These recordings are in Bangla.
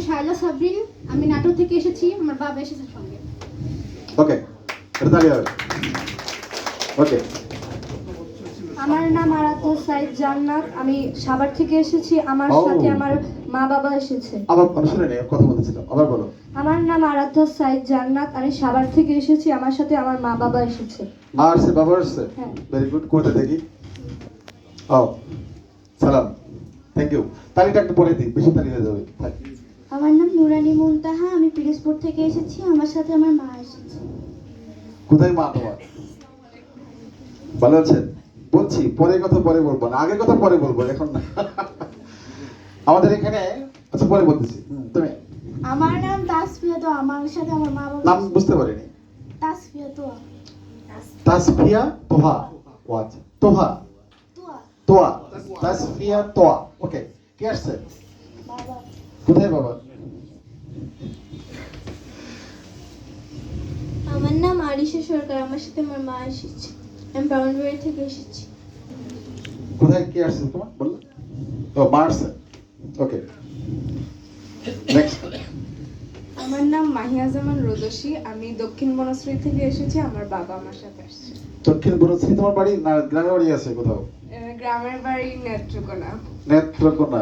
শায়লা সাবরিন, আমি নাটোর থেকে এসেছি, আমার বাবা এসেছে সঙ্গে। ওকে, এটা তালি হবে। ওকে, আমার নাম আরাধ্যা সাইদ জান্নাত, আমি সাভার থেকে এসেছি, আমার ও। সাথে আমার মা বাবা এসেছে। আবার আমি শুনে নেই, কথা বলতেছিলাম, আবার বলো। আমার নাম আরাধ্যা সাইদ জান্নাত, আমি সাভার থেকে এসেছি, আমার সাথে আমার মা বাবা এসেছে। মা আসছে, বাবা আসছে, হ্যাঁ। Very good. করতে দেখি। ও, সালাম, থ্যাংক ইউ। তালিটা একটু পরে দিই, বেশি তালি হয়ে যাবে। থাক। আমার নাম নুরানি মুনতাহা, আমি পিরোজপুর থেকে এসেছি, আমার সাথে আমার মা এসেছে। কোথায় মা তোমার? ভালো আছেন? বলছি পরে কথা পরে বলবো না, আগের কথা পরে বলবো, এখন না। আমাদের এখানে, আচ্ছা পরে বলতেছি। তুমি আমার নাম তাসফিয়া তো, আমার সাথে আমার মা বাবা নাম বুঝতে পারিনি। তাসফিয়া তো। তাসফিয়া তোহা। ও আচ্ছা, তোহা, তোয়া তোয়া, তাসফিয়া তোয়া। ওকে, কে আসছে? বাবা। কোথায় বাবা? আমার নাম আরিশা সরকার, আমার সাথে আমার মা এসেছে, আমি ব্রাউনবাড়ি থেকে এসেছি। কোথায় কে আসছে তোমার বললো? ও, মা আসছে। ওকে, নেক্সট। আমার নাম মাহিয়া জামান রোদসী, আমি দক্ষিণ বনশ্রী থেকে এসেছি, আমার বাবা আমার সাথে আসছে। দক্ষিণ বনশ্রী তোমার বাড়ি না গ্রামের বাড়ি আছে কোথাও? গ্রামের বাড়ি নেত্রকোনা। নেত্রকোনা।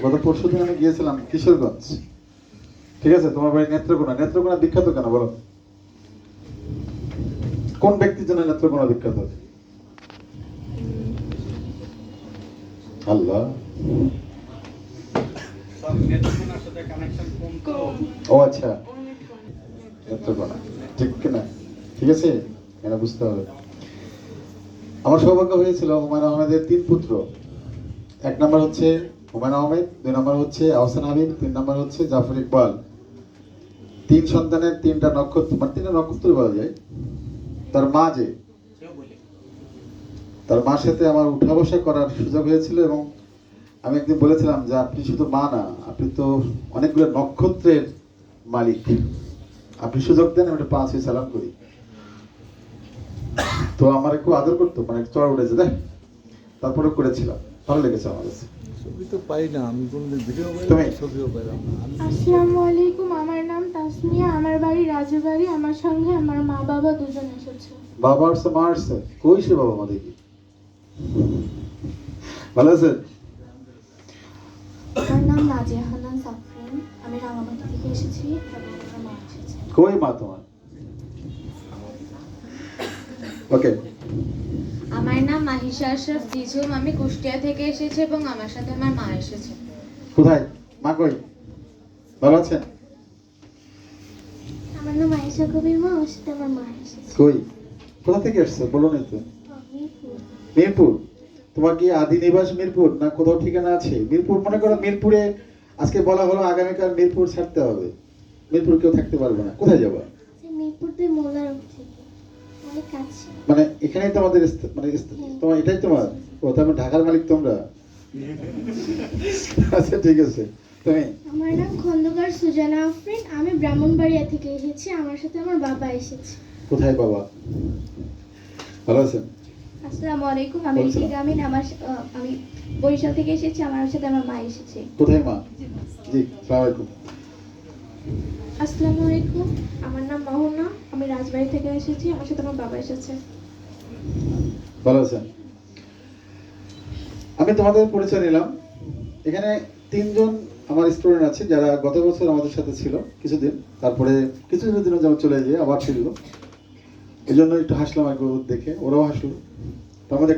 গত পরশু দিন আমি গিয়েছিলাম কিশোরগঞ্জ। ঠিক আছে, তোমার বাড়ি নেত্রকোনা। নেত্রকোনা বিখ্যাত কেন বলো? কোন ব্যক্তির জন্য নেত্রকোনা বিখ্যাত? আল্লাহ। ও আচ্ছা, নেত্রকোনা, ঠিক কিনা? ঠিক আছে, এটা বুঝতে হবে। আমার সৌভাগ্য হয়েছিল হুমায়ুন আহমেদের 3 পুত্র। 1 নম্বর হচ্ছে হুমায়ুন আহমেদ, 2 নম্বর হচ্ছে আহসান হাবিব, 3 নম্বর হচ্ছে জাফর ইকবাল। 3 সন্তানের 3টা নক্ষত্র, মানে 3টা নক্ষত্র বলা যায়। তার মার সাথে আমার উঠা বসা করার সুযোগ হয়েছিল, এবং আমি একদিন বলেছিলাম যে আপনি শুধু মা না, আপনি তো অনেকগুলো নক্ষত্রের মালিক। আপনি সুযোগ দেন, আমি একটা 5 সালাম করি। তো আমার একটু আদর করতো, মানে চড় উঠেছে দেখ, তারপরে করেছিলাম, ভালো লেগেছে আমার কাছে। ছবি তো পাই না, আমি কোনোদিন ভিডিও পাই তুমি? না, ছবিও পাইলাম না। আসসালামু আলাইকুম, আমার নাম তাসমিয়া, আমার বাড়ি রাজবাড়ি, আমার সঙ্গে আমার মা বাবা দুজন এসেছে। বাবা আসছে, মা আসছে, কই সে বাবা? মা দেখি, ভালো আছেন? আমার নাম নাজিয়া হান্নান সাফরিন, আমি রাঙামাটি থেকে এসেছি, এবং আমার মা এসেছে। কই মা তোমার? ওকে, আমার নাম মাহিশা আশরাফ জিজুম, আমি কুষ্টিয়া থেকে এসেছি এবং আমার সাথে আমার মা এসেছে। কোথায় মা? কই? ভালো আছেন? আমার নাম আয়েশা কবির মা, আমার সাথে আমার মা এসেছে। কই? কোথা থেকে আসছে বলো না তো? মিরপুর। তোমার কি আদি নিবাস মিরপুর, না কোথাও ঠিকানা আছে? মিরপুর, মনে করো মিরপুরে আজকে বলা হলো আগামীকাল মিরপুর ছাড়তে হবে, মিরপুর কেউ থাকতে পারবে না, কোথায় যাবা? মিরপুর দিয়ে মোল্লার থেকে অনেক কাছে। মানে এখানেই তোমাদের তোমার এটাই তোমার? ও, তার মানে ঢাকার মালিক তোমরা? আচ্ছা ঠিক আছে। তুমি? আমার নাম খন্দকার সুজানা আফরিন, আমি ব্রাহ্মণবাড়িয়া থেকে এসেছি, আমার সাথে আমার বাবা এসেছে। কোথায় বাবা? ভালো আছেন? আসসালামু আলাইকুম, আমি বলছিলাম। রিশিকা আমিন, আমি বরিশাল থেকে এসেছি, আমার সাথে আমার মা এসেছে। কোথায় মা? জি, সালাম আলাইকুম। আসসালামু আলাইকুম, আমার নাম মোহনা, আমি রাজবাড়ি থেকে এসেছি, আমার সাথে আমার বাবা এসেছে। ভালো আছেন? আমি তোমাদের পরিচয় নিলাম। এখানে 3 জন আমার স্টুডেন্ট আছে যারা গত বছর আমাদের সাথে ছিল কিছুদিন, তারপরে কিছু দিনের জন্য চলে গিয়ে আবার ছিল। এই জন্য একটু হাসলাম আর দেখে, ওরাও হাসলো। তো আমাদের